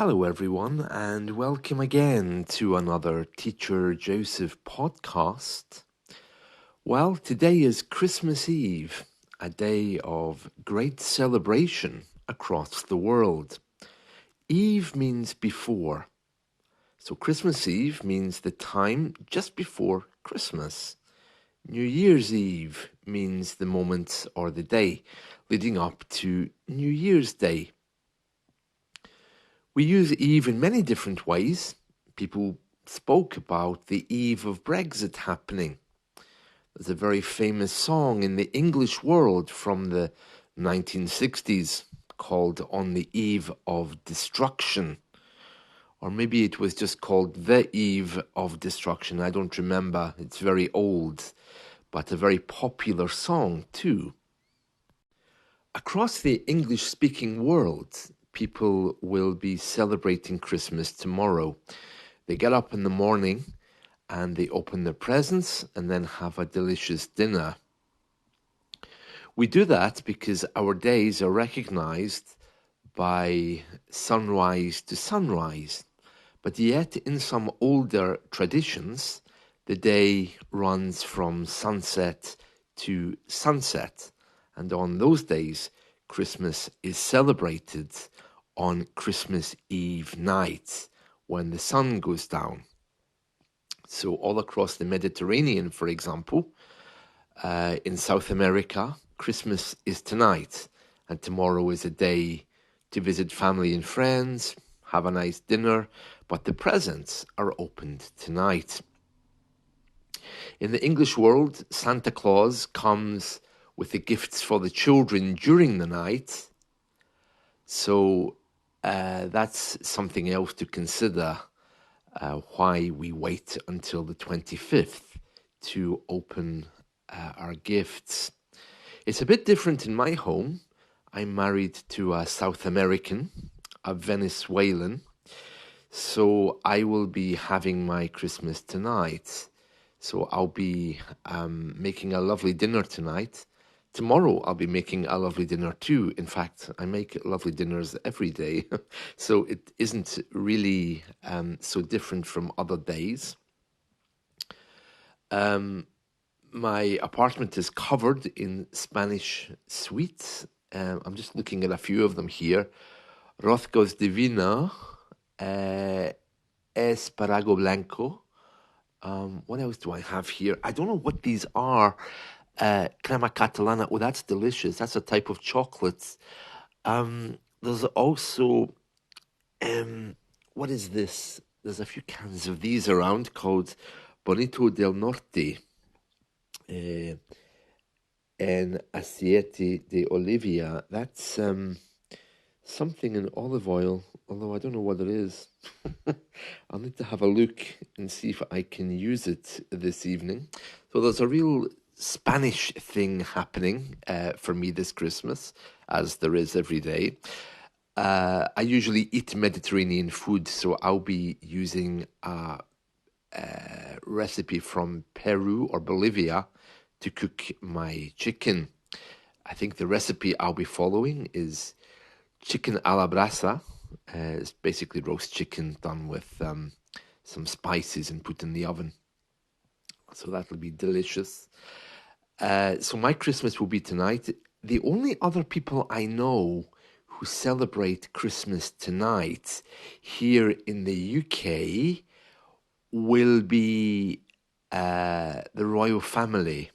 Hello, everyone, and welcome again to another Teacher Joseph podcast. Well, today is Christmas Eve, a day of great celebration across the world. Eve means before, so Christmas Eve means the time just before Christmas. New Year's Eve means the moment or the day leading up to New Year's Day. We use Eve in many different ways. People spoke about the eve of Brexit happening. There's a very famous song in the English world from the 1960s called On the Eve of Destruction. Or maybe it was just called The Eve of Destruction. I don't remember. It's very old, but a very popular song too. Across the English-speaking world, people will be celebrating Christmas tomorrow. They get up in the morning and they open their presents and then have a delicious dinner. We do that because our days are recognized by sunrise to sunrise. But yet, in some older traditions, the day runs from sunset to sunset. And on those days, Christmas is celebrated on Christmas Eve night when the sun goes down. So all across the Mediterranean, for example, in South America, Christmas is tonight, and tomorrow is a day to visit family and friends, have a nice dinner, but the presents are opened tonight. In the English world, Santa Claus comes with the gifts for the children during the night. So that's something else to consider, why we wait until the 25th to open our gifts. It's a bit different in my home. I'm married to a South American, a Venezuelan. So I will be having my Christmas tonight. So I'll be making a lovely dinner tonight. Tomorrow I'll be making a lovely dinner too. In fact, I make lovely dinners every day. So it isn't really so different from other days. My apartment is covered in Spanish sweets. I'm just looking at a few of them here. Roscos de vino, esparago blanco. What else do I have here? I don't know what these are. Crema catalana. Oh, that's delicious. That's a type of chocolate. There's also, what is this? There's a few cans of these around called Bonito del Norte and Aceite de Olivia. That's something in olive oil, although I don't know what it is. I'll need to have a look and see if I can use it this evening. So there's a real Spanish thing happening for me this Christmas, as there is every day. I usually eat Mediterranean food, so I'll be using a recipe from Peru or Bolivia to cook my chicken. I think the recipe I'll be following is chicken a la brasa. It's basically roast chicken done with some spices and put in the oven. So that'll be delicious. So my Christmas will be tonight. The only other people I know who celebrate Christmas tonight here in the UK will be the royal family.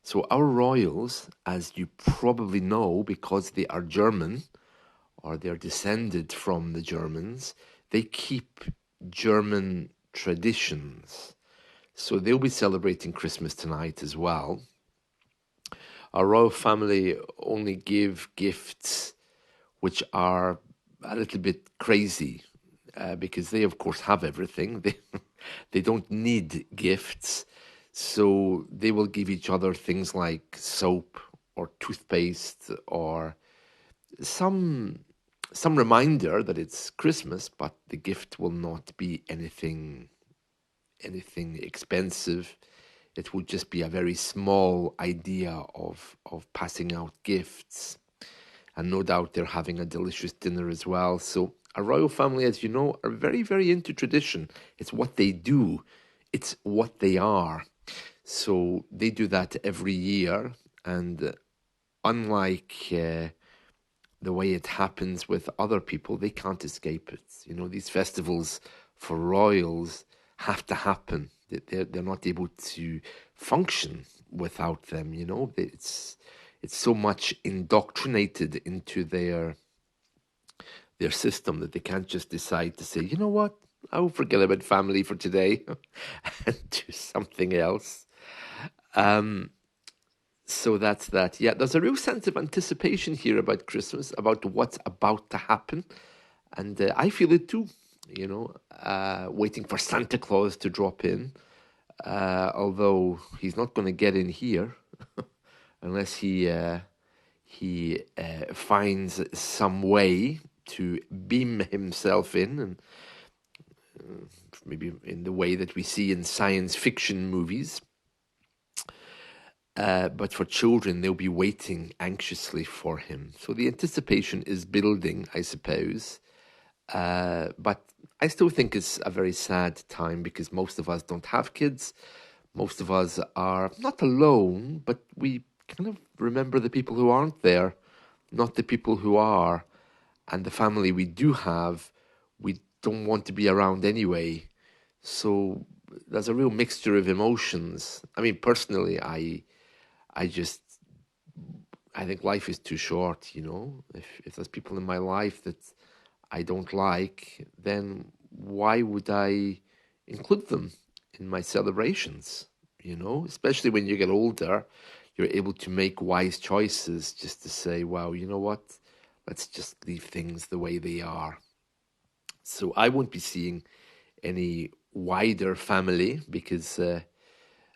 So our royals, as you probably know, because they are German, or they're descended from the Germans, they keep German traditions. So they'll be celebrating Christmas tonight as well. Our royal family only give gifts which are a little bit crazy, because they, of course, have everything. They don't need gifts. So they will give each other things like soap or toothpaste or some reminder that it's Christmas, but the gift will not be anything expensive. It will just be a very small idea of passing out gifts. And no doubt they're having a delicious dinner as well. So A royal family, as you know, are very, very into tradition. It's what they do. It's what they are. So they do that every year. And unlike the way it happens with other people, they can't escape it. You know, these festivals for royals have to happen. They're not able to function without them. You know, it's so much indoctrinated into their system that they can't just decide to say, you know what, I'll forget about family for today and do something else. So that's that. Yeah, there's a real sense of anticipation here about Christmas, about what's about to happen. And I feel it too, you know, waiting for Santa Claus to drop in. Although he's not going to get in here unless he finds some way to beam himself in, and maybe in the way that we see in science fiction movies. But for children, they'll be waiting anxiously for him. So the anticipation is building, I suppose. But I still think it's a very sad time because most of us don't have kids. Most of us are not alone, but we kind of remember the people who aren't there, not the people who are. And the family we do have, we don't want to be around anyway. So there's a real mixture of emotions. I mean, personally, I just I think life is too short, you know. If there's people in my life that I don't like, then why would I include them in my celebrations? You know, especially when you get older, you're able to make wise choices just to say, wow, you know what? Let's just leave things the way they are. So I won't be seeing any wider family because I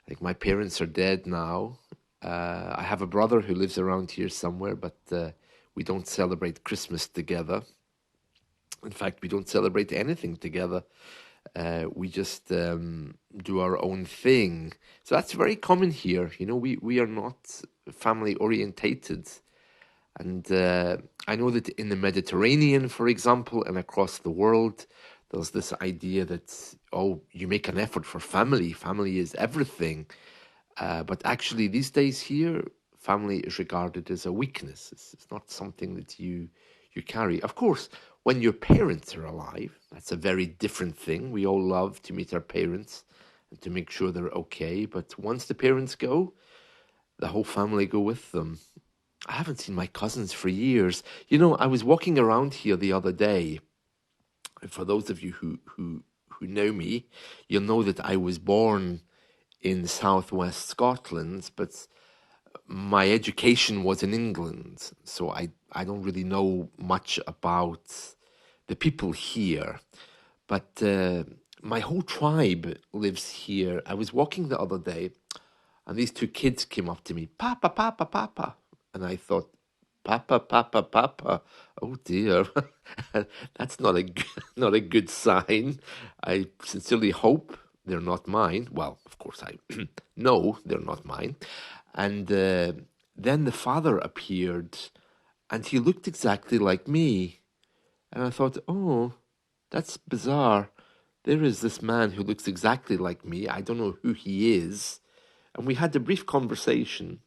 think my parents are dead now. I have a brother who lives around here somewhere, but we don't celebrate Christmas together. In fact, we don't celebrate anything together. We just do our own thing. So that's very common here. You know, we are not family orientated. And I know that in the Mediterranean, for example, and across the world, there's this idea that, oh, you make an effort for family. Family is everything. But actually, these days here, family is regarded as a weakness. It's not something that you carry. Of course, when your parents are alive, that's a very different thing. We all love to meet our parents and to make sure they're okay. But once the parents go, the whole family go with them. I haven't seen my cousins for years. You know, I was walking around here the other day. And for those of you who know me, you'll know that I was born in southwest Scotland, but my education was in England, so I don't really know much about the people here. But my whole tribe lives here. I was walking the other day, and these two kids came up to me, Papa, Papa, Papa. And I thought, Papa, Papa, Papa. Oh dear, that's not a good sign. I sincerely hope they're not mine. Well, of course, I know they're not mine. And then the father appeared, and he looked exactly like me. And I thought, oh, that's bizarre. There is this man who looks exactly like me. I don't know who he is. And we had a brief conversation,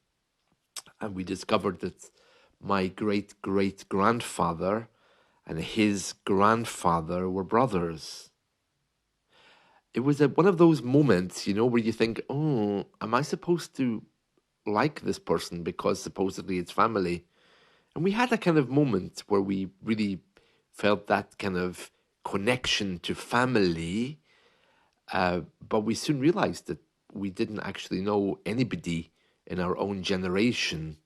and we discovered that my great great grandfather and his grandfather were brothers. It was one of those moments, you know, where you think, oh, am I supposed to like this person because supposedly it's family? And we had a kind of moment where we really felt that kind of connection to family, but we soon realized that we didn't actually know anybody in our own generation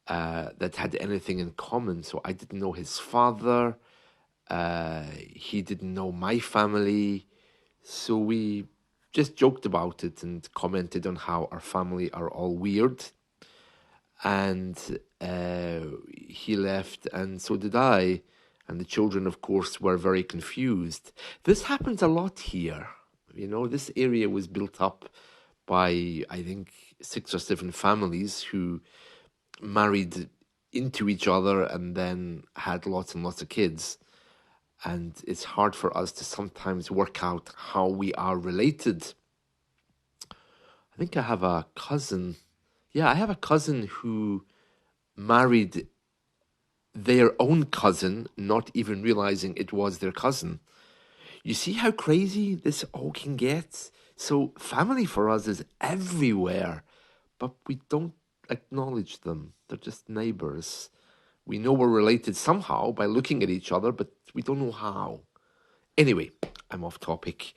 that had anything in common. So I didn't know his father. He didn't know my family. So we just joked about it and commented on how our family are all weird. And he left, and so did I. And the children, of course, were very confused. This happens a lot here. You know, this area was built up by, I think, 6 or 7 families who married into each other and then had lots and lots of kids. and it's hard for us to sometimes work out how we are related. I think I have a cousin. Yeah, I have a cousin who married their own cousin, not even realizing it was their cousin. You see how crazy this all can get? So, family for us is everywhere, but we don't acknowledge them. They're just neighbors. We know we're related somehow by looking at each other, but we don't know how. Anyway, I'm off topic.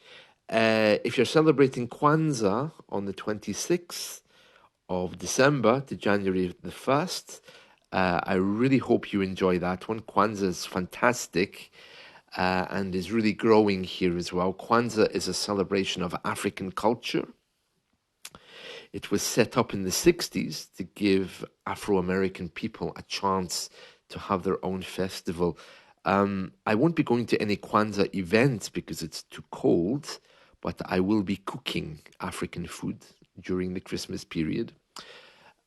If you're celebrating Kwanzaa on the 26th of December to January the 1st, I really hope you enjoy that one. Kwanzaa is fantastic and is really growing here as well. Kwanzaa is a celebration of African culture. It was set up in the 60s to give Afro-American people a chance to have their own festival. I won't be going to any Kwanzaa events because it's too cold, but I will be cooking African food during the Christmas period.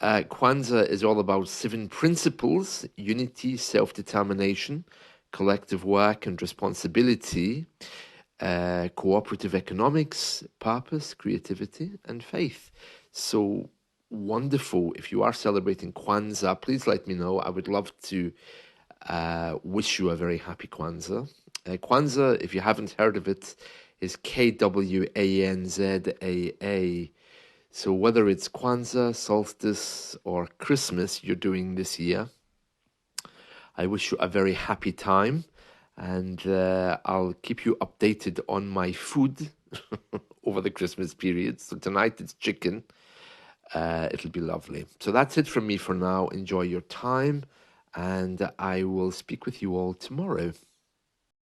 Kwanzaa is all about 7 principles: unity, self-determination, collective work and responsibility, cooperative economics, purpose, creativity, and faith. So wonderful. If you are celebrating Kwanzaa, please let me know. I would love to wish you a very happy Kwanzaa. Kwanzaa, if you haven't heard of it, is Kwanzaa. So whether it's Kwanzaa, Solstice, or Christmas you're doing this year, I wish you a very happy time, and I'll keep you updated on my food over the Christmas period. So tonight it's chicken. It'll be lovely. So that's it from me for now. Enjoy your time, and I will speak with you all tomorrow.